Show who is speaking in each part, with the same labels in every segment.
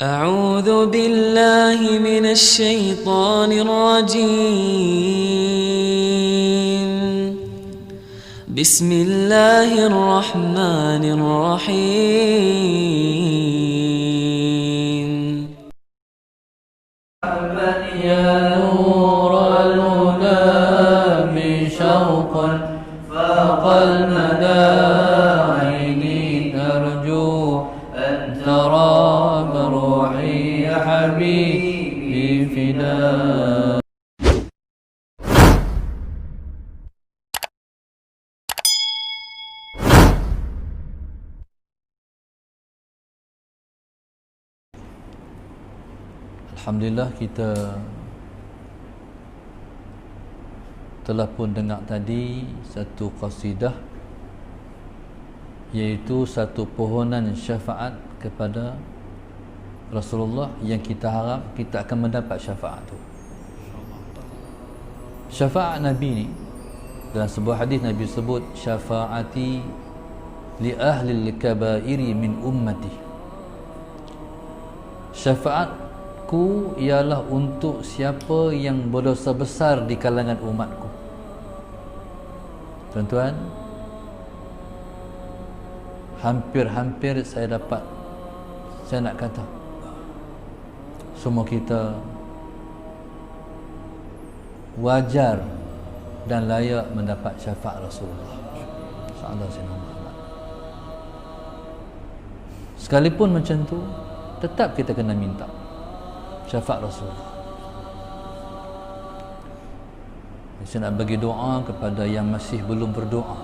Speaker 1: أعوذ بالله من الشيطان الرجيم. بسم الله الرحمن الرحيم.
Speaker 2: يا نور الهدى من شوق فاق المدى عيني ترجو أن ترى بروحي يا حبيبي فداء. Alhamdulillah, kita telah pun dengar tadi satu qasidah, iaitu satu pohonan syafaat kepada Rasulullah yang kita harap kita akan mendapat syafaat tu. Syafaat Nabi ni, dalam sebuah hadis Nabi sebut, syafaati li ahli al-kabairi min ummati. Syafaatku ialah untuk siapa yang berdosa besar di kalangan umatku. Tuan-tuan, hampir-hampir saya nak kata semua kita wajar dan layak mendapat syafaat Rasulullah sallallahu alaihi wasallam. Sekalipun macam tu, tetap kita kena minta syafaat Rasulullah. Saya nak bagi doa kepada yang masih belum berdoa.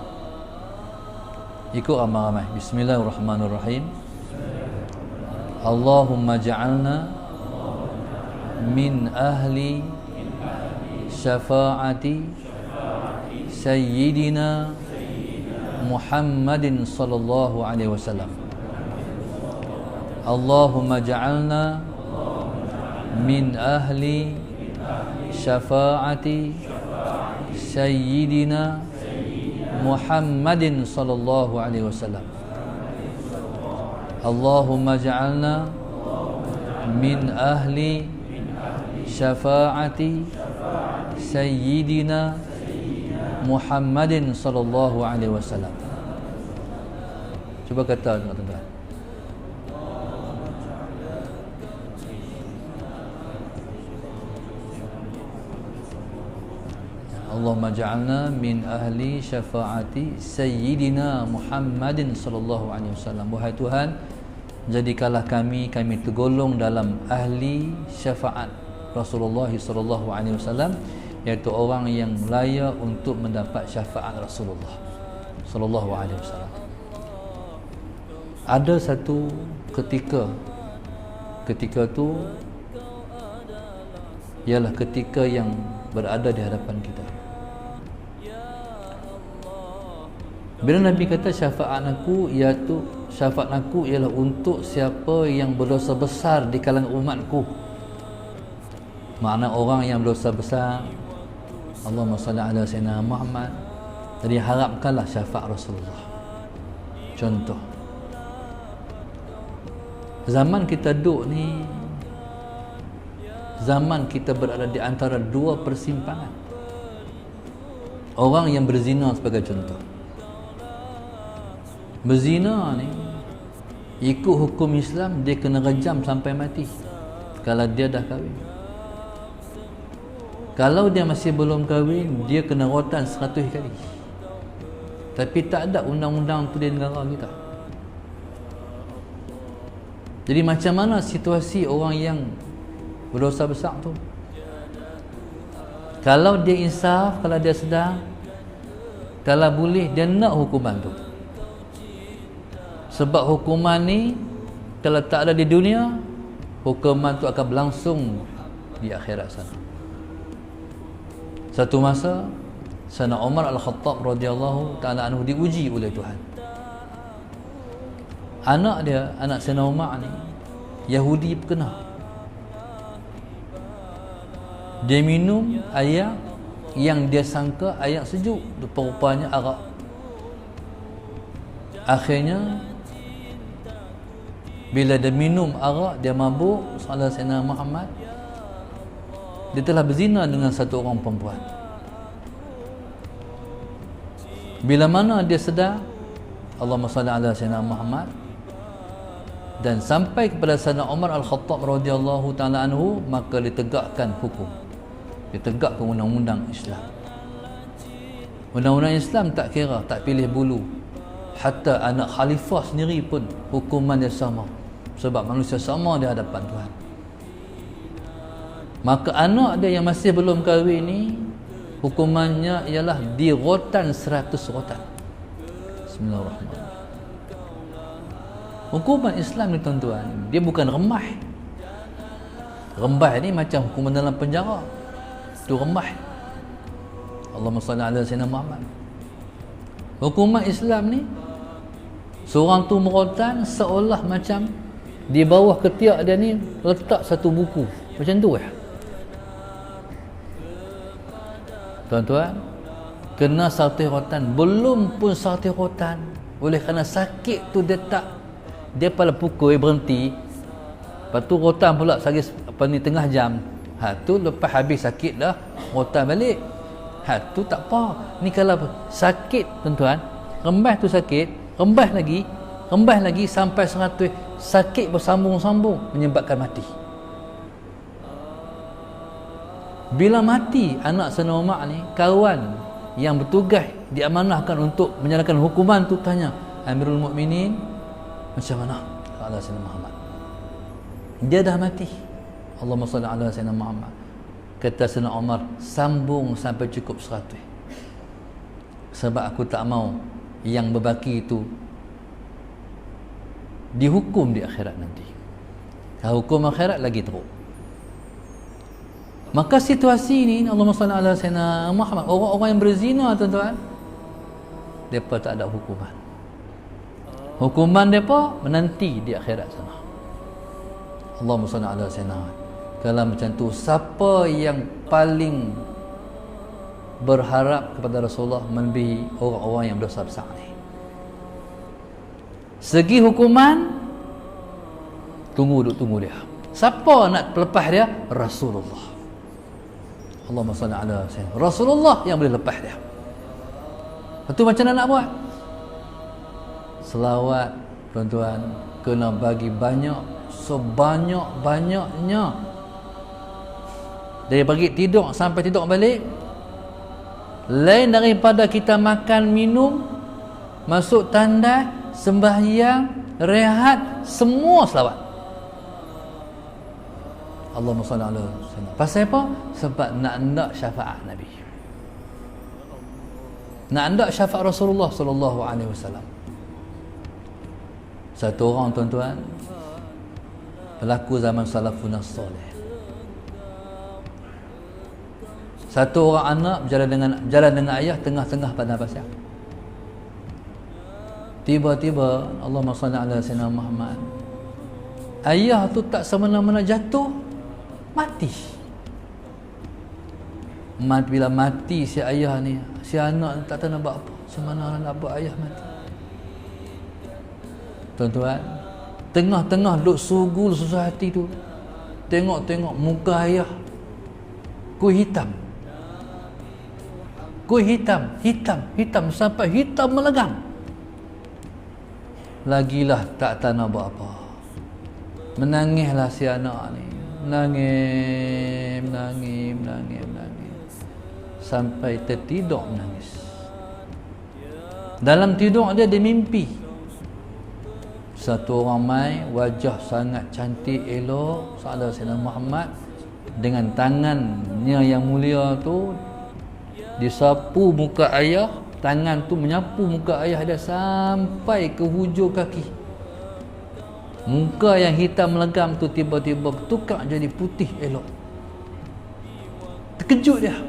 Speaker 2: Ikut ramai-ramai. Bismillahirrahmanirrahim. Allahumma ja'alna min ahli syafaati Sayyidina Muhammadin sallallahu alaihi wasallam. Allahumma ja'alna min ahli syafaati Sayyidina Muhammadin sallallahu alaihi wasallam. Allahumma ja'alna min ahli syafaati Sayyidina Muhammadin sallallahu alaihi wasallam. Cuba kata tuan-tuan. Allahumma ja'alna min ahli syafaati Sayyidina Muhammadin sallallahu alaihi wasallam. Wahai Tuhan, jadikanlah kami tergolong dalam ahli syafaat Rasulullah sallallahu alaihi wasallam, iaitu orang yang layak untuk mendapat syafaat Rasulullah sallallahu alaihi wasallam. Ada satu ketika tu ialah ketika yang berada di hadapan kita. Bila Nabi kata syafaat aku ialah untuk siapa yang berdosa besar di kalangan umatku, makna orang yang berdosa besar, Allahumma salli ala sayyidina Muhammad. Jadi harapkanlah syafaat Rasulullah. Contoh, zaman kita duduk ni, zaman kita berada di antara dua persimpangan. Orang yang berzina sebagai contoh. Berzina ni, ikut hukum Islam, dia kena rejam sampai mati kalau dia dah kahwin. Kalau dia masih belum kahwin, dia kena rotan 100 kali. Tapi tak ada undang-undang tu di negara kita. Jadi macam mana situasi orang yang berdosa besar tu? Kalau dia insaf, kalau dia sedar, kalau boleh, dia nak hukuman tu. Sebab hukuman ni kalau tak ada di dunia, hukuman tu akan berlangsung di akhirat sana. Satu masa Sayyidina Umar Al-Khattab radhiyallahu ta'ala anhu diuji oleh Tuhan. Anak Sayyidina Umar ni Yahudi berkenal. Dia minum air yang dia sangka air sejuk, rupa-rupanya arak. Akhirnya Bila dia minum arak, dia mabuk, salah Sayyidina Muhammad, dia telah berzina dengan satu orang perempuan. Bila mana dia sedar, Allahumma salli ala Sayyidina Muhammad, dan sampai kepada Sayyidina Umar Al-Khattab radhiyallahu ta'ala anhu, maka ditegakkan hukum, ditegakkan undang-undang Islam. Undang-undang Islam tak kira, tak pilih bulu. Hatta anak khalifah sendiri pun hukuman dia sama, sebab manusia sama di hadapan Tuhan. Maka anak dia yang masih belum kahwin ni, hukumannya ialah dirotan 100 rotan. Bismillahirrahmanirrahim. Hukuman Islam ni tuan-tuan, dia bukan remah. Remah ni macam hukuman dalam penjara, tu remah. Allahumma salli ala Sayyidina Muhammad. Hukuman Islam ni, seorang tu merotan seolah macam di bawah ketiak dia ni letak satu buku. Macam tu ya. Tuan-tuan, kena 100 rotan, belum pun 100 rotan, oleh kerana sakit tu dia pada pukul berhenti, lepas tu rotan pula sehari tengah jam. Tu lepas habis sakit dah rotan balik. Tu tak apa. Ni kalau sakit tuan-tuan, rembas tu sakit, rembas lagi sampai 100, sakit bersambung-sambung menyebabkan mati. Bila mati anak Sayyidina Umar ni, kawan yang bertugas diamanahkan untuk menjalankan hukuman tu tanya, Amirul Mukminin, macam mana ala Sayyidina Muhammad? Dia dah mati. Allahumma salli ala Sayyidina Muhammad. Kata Sayyidina Umar, sambung sampai cukup 100. Sebab aku tak mau yang berbaki itu dihukum di akhirat nanti. Kalau hukum akhirat lagi teruk. Maka situasi ni, Allahumma salli ala Sayyidina Muhammad, orang-orang yang berzina tuan-tuan, mereka tak ada hukuman. Hukuman mereka menanti di akhirat sana. Allahumma salli ala Sayyidina Muhammad. Kalau macam tu, siapa yang paling berharap kepada Rasulullah melebihi orang-orang yang berdosa besar ni? Segi hukuman, tunggu dia. Siapa nak lepas dia? Rasulullah. Allahumma salli ala sayyidina Rasulullah yang boleh lepas dia. Itu macam mana nak buat? Selawat tuan-tuan kena bagi banyak, sebanyak-banyaknya. Dari pagi tidur sampai tidur balik, lain daripada kita makan, minum, masuk tandas, sembahyang, rehat, semua selawat. Allahumma salli ala sayyidina. Pasal apa? Sebab nak syafaat Nabi, nak syafaat Rasulullah sallallahu alaihi wasallam. Satu orang tuan-tuan, pelaku zaman salafun salih. Satu orang anak berjalan dengan ayah tengah-tengah padang pasir. Tiba-tiba, Allahumma salli ala sayyidina Muhammad, ayah tu tak semena-mena jatuh, mati. Bila mati si ayah ni, si anak tak tahu nak buat apa, semana nak buat ayah mati. Tuan-tuan, tengah-tengah duk sugul susah hati tu, tengok muka ayah kuih hitam, sampai hitam melegang. Lagilah tak tahu nak buat apa. Menangislah si anak ni, menangis sampai tertidur menangis. Dalam tidur dia mimpi satu orang mai, wajah sangat cantik, elok, sahabat Sayyidina Muhammad, dengan tangannya yang mulia tu disapu muka ayah, tangan tu menyapu muka ayah dia sampai ke hujung kaki. Muka yang hitam melegam tu tiba-tiba bertukar jadi putih elok. Terkejut dia.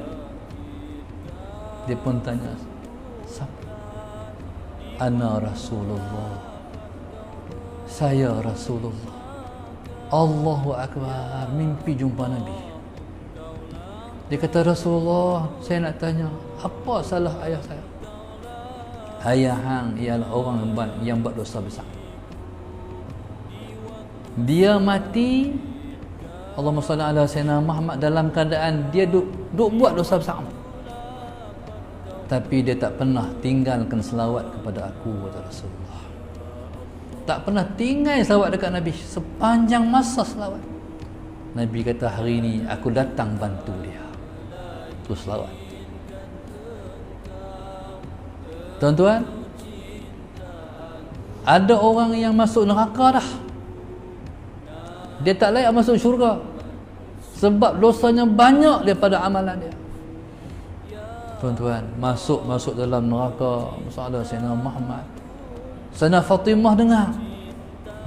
Speaker 2: Dia pun tanya, siapa? Ana Rasulullah. Saya Rasulullah. Allahu Akbar. Mimpi jumpa Nabi. Dia kata, Rasulullah, saya nak tanya, apa salah ayah saya? Ayah hang ialah orang yang buat dosa besar. Dia mati, Allahumma salli ala sayyidina Muhammad, dalam keadaan dia duk buat dosa besar, tapi dia tak pernah tinggalkan selawat kepada aku, kata Rasulullah. Tak pernah tinggal selawat dekat Nabi sepanjang masa selawat. Nabi kata, hari ni aku datang bantu dia. Tu selawat. Tuan-tuan, ada orang yang masuk neraka dah, dia tak layak masuk syurga sebab dosanya banyak daripada amalan dia. Tuan-tuan, masuk dalam neraka masalah Sayyidina Muhammad. Sayyidina Fatimah dengar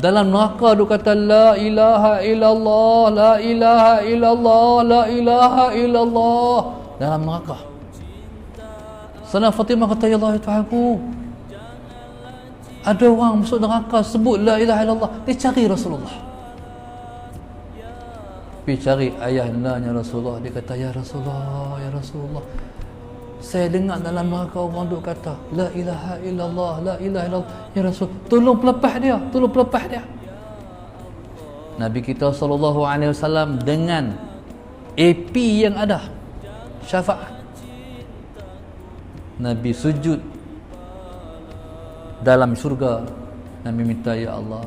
Speaker 2: dalam neraka dia kata, la ilaha illallah, la ilaha illallah, la ilaha illallah, dalam neraka. Sayyidina Fatimah kata, ya Allah, Tuhanku, ada orang masuk neraka sebut la ilaha illallah. Dia cari Rasulullah, pergi cari ayahandanya Rasulullah. Dia kata, ya Rasulullah, ya Rasulullah, saya dengar dalam neraka orang duk kata la ilaha illallah, la ilaha illallah. Ya Rasul, tolong pelepah dia, tolong pelepah dia. Nabi kita SAW dengan AP yang ada, syafaat, Nabi sujud dalam syurga. Nabi minta, ya Allah,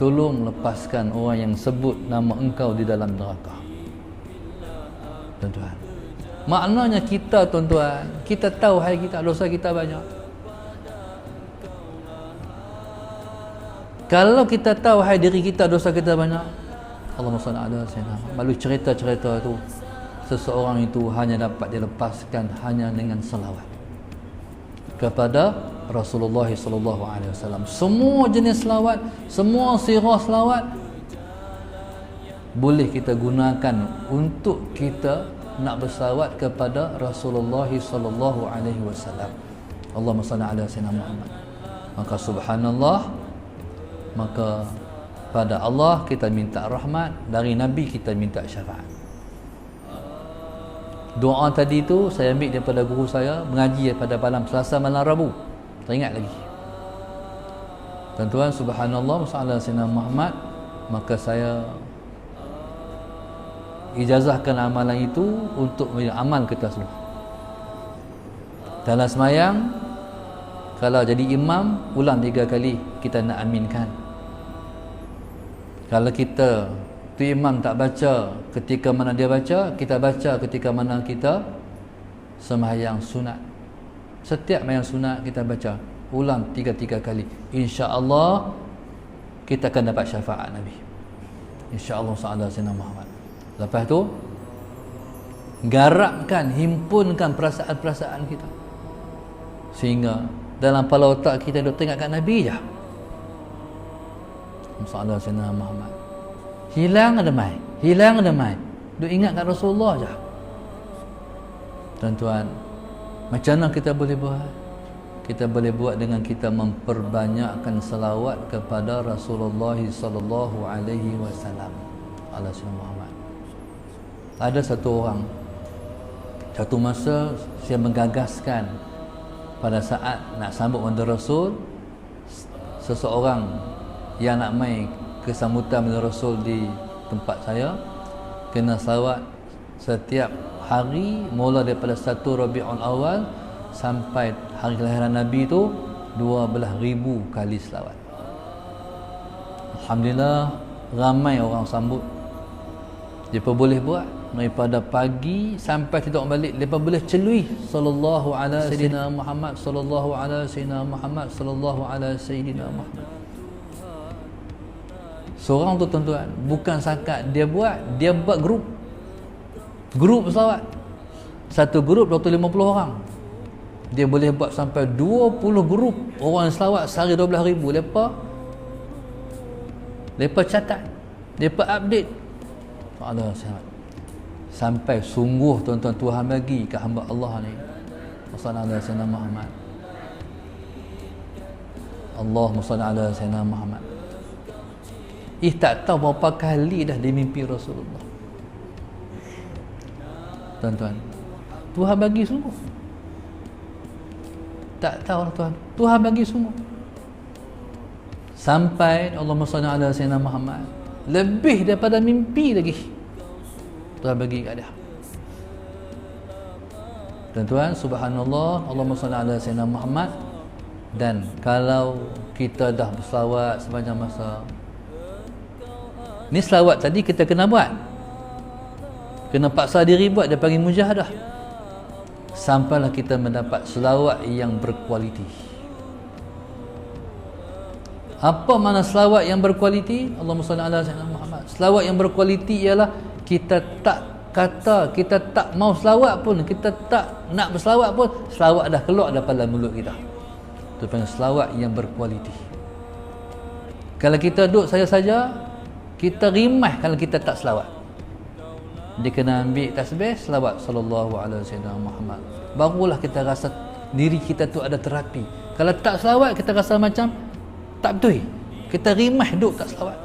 Speaker 2: tolong lepaskan orang yang sebut nama engkau di dalam neraka. Tuan-tuan, maknanya kita, tuan-tuan, kita tahu hai kita dosa kita banyak. Kalau kita tahu hai diri kita dosa kita banyak, Allahumma salli ala sayyidina. Malu cerita-cerita tu, seseorang itu hanya dapat dilepaskan hanya dengan selawat kepada Rasulullah sallallahu alaihi wasallam. Semua jenis selawat, semua sirah selawat boleh kita gunakan untuk kita nak berselawat kepada Rasulullah sallallahu alaihi wasallam. Allahumma salli ala sayyidina Muhammad. Maka subhanallah, maka pada Allah kita minta rahmat, dari Nabi kita minta syafaat. Doa tadi tu saya ambil daripada guru saya, mengaji pada malam Selasa malam Rabu. Teringat lagi. Tuan-tuan, subhanallah, sallallahu alaihi wasallam Muhammad, maka saya ijazahkan amalan itu untuk amal kita semua. Dalam semayang, kalau jadi imam, ulang 3 kali kita nak aminkan. Kalau kita tu imam tak baca ketika mana dia baca, kita baca ketika mana kita sembahyang sunat. Setiap sembahyang sunat kita baca ulang 3 kali. Insya-Allah kita akan dapat syafaat Nabi. Insya-Allah sallallahu alaihi wasallam Muhammad. Lepas tu garapkan, himpunkan perasaan-perasaan kita sehingga dalam kepala otak kita duk teringat kat Nabi je. Sallallahu alaihi wasallam Muhammad. Hilang ada mai. Duk ingat kat Rasulullah je. Tuan-tuan, macam mana kita boleh buat? Kita boleh buat dengan kita memperbanyakkan selawat kepada Rasulullah sallallahu alaihi wasallam. Ala sayyidina Muhammad. Ada satu orang, satu masa saya menggagaskan pada saat nak sambut Wanda Rasul, seseorang yang nak mai kesambutan Wanda Rasul di tempat saya kena selawat setiap hari mula daripada 1 Rabiul Awal sampai hari kelahiran Nabi tu 12,000 kali selawat. Alhamdulillah, ramai orang sambut. Mereka boleh buat daripada pagi sampai tidak balik. Mereka boleh celui sallallahu ala sayyidina Muhammad, sallallahu ala sayyidina Muhammad, sallallahu ala sayyidina Muhammad. Seorang tu, tuan-tuan, bukan sakat dia buat grup selawat. Satu grup 250 orang. Dia boleh buat sampai 20 grup orang yang selawat sehari 12,000. Lepas catat, lepas update. Allah sangat. Sampai sungguh, tuan-tuan, Tuhan bagi ke hamba Allah ni. Sallallahu alaihi wasallam Muhammad. Allahumma salli ala sayyidina Muhammad. Tak tahu berapa kali dah dia mimpi Rasulullah. Tuan-tuan, Tuhan bagi sungguh. Tak tahu lah Tuhan. Tuhan bagi sungguh. Sampai Allahumma salli ala sayyidina Muhammad. lebih daripada mimpi lagi Tuhan bagi kat dia. Tuan-tuan, subhanallah, Allahumma salli ala sayyidina Muhammad. Dan kalau kita dah berselawat sepanjang masa, ni selawat tadi kita kena buat, kena paksa diri buat, dia panggil mujahadah, sampailah kita mendapat selawat yang berkualiti. Apa makna selawat yang berkualiti? Allahumma salli ala sayyidina Muhammad. Selawat yang berkualiti ialah kita tak kata, kita tak mau selawat pun, kita tak nak berselawat pun, selawat dah keluar daripada mulut kita. Itu panggil selawat yang berkualiti. Kalau kita duduk saja-saja, kita rimah kalau kita tak selawat. Dia kena ambil tasbih, selawat sallallahu alaihi wasallam Muhammad, barulah kita rasa diri kita tu ada terapi. Kalau tak selawat, kita rasa macam tak betul, kita rimah duduk tak selawat.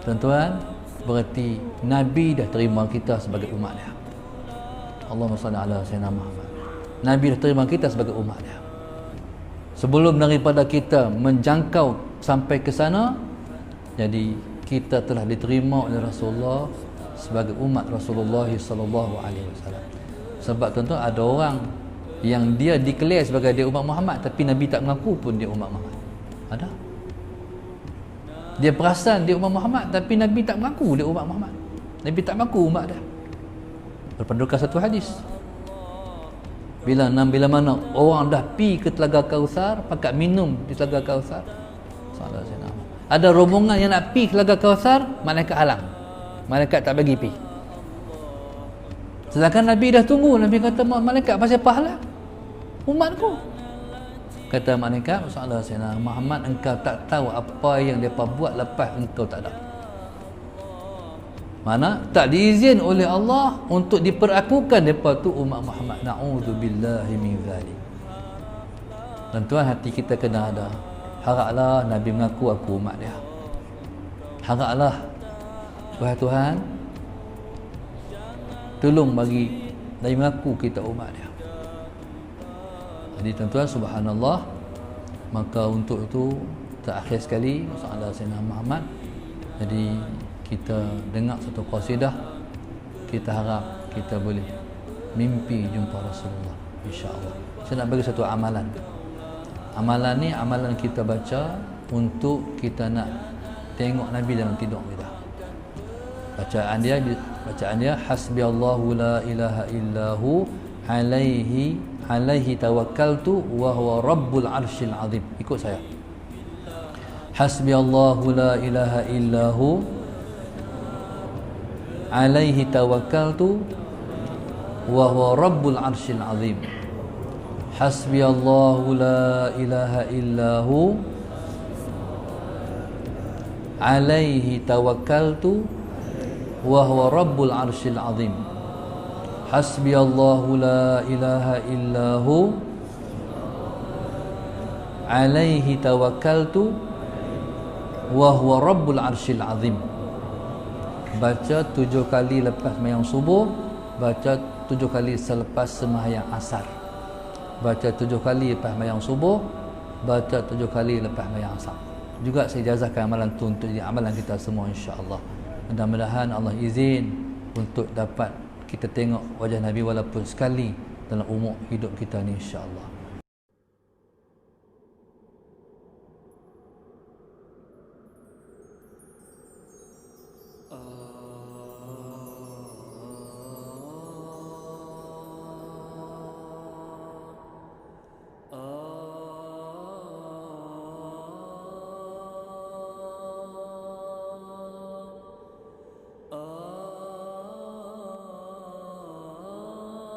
Speaker 2: Tuan-tuan, berarti Nabi dah terima kita sebagai umat dia. Allahumma salli ala sayyidina Muhammad. Nabi dah terima kita sebagai umat dia. Sebelum daripada kita menjangkau sampai ke sana, jadi kita telah diterima oleh Rasulullah sebagai umat Rasulullah sallallahu alaihi wasallam. Sebab tuan-tuan, ada orang yang dia declare sebagai dia umat Muhammad, tapi Nabi tak mengaku pun dia umat Muhammad. Ada. Dia perasan dia umat Muhammad, tapi Nabi tak mengaku dia umat Muhammad. Nabi tak mengaku umat dia. Berpandukan satu hadis, bila mana orang dah pi ke Telaga Kausar, pakat minum di Telaga Kausar, ada rombongan yang nak pi ke Telaga Kausar, malaikat halang, malaikat tak bagi pi. Sedangkan Nabi dah tunggu. Nabi kata, malaikat pasal apa halang umatku? Kata malaikat, masalah Sayyidina Muhammad, engkau tak tahu apa yang mereka buat lepas engkau tak ada. Mana tak diizin oleh Allah untuk diperakukan mereka tu umat Muhammad. Na'udzubillahi min zalik. Dan tuan, hati kita kena ada, haraplah Nabi mengaku aku umat dia. Haraplah, wahai Tuhan, tolong bagi Nabi mengaku kita umat dia. Jadi tuan-tuan, subhanallah, maka untuk itu terakhir sekali masalah Sayyidina Muhammad. Jadi kita dengar satu qasidah, kita harap kita boleh mimpi jumpa Rasulullah, insya-Allah. Saya nak bagi satu amalan. Amalan ni amalan kita baca untuk kita nak tengok Nabi dalam tidur kita. Bacaan dia hasbiyallahu la ilaha illahu alaihi tawakkaltu wa huwa rabbul arsyil azim. Ikut saya. Hasbiyallahu la ilaha illahu alaihi tawakkaltu wa huwa rabbul arsyil azim. Hasbiyallahu la ilaha illahu alaihi tawakkaltu wa huwa rabbul arsyil azim. Hasbiyallahu la ilaha illahu alaihi tawakkaltu wa huwa rabbul arsyil azim. Baca 7 kali lepas sembahyang subuh, baca 7 kali selepas sembahyang asar, baca 7 kali lepas sembahyang subuh, baca 7 kali lepas sembahyang asar. Juga saya jazahkan amalan tu untuk jadi amalan kita semua, insya-Allah. Mudah-mudahan Allah izin untuk dapat kita tengok wajah Nabi walaupun sekali dalam umur hidup kita ni, insya-Allah.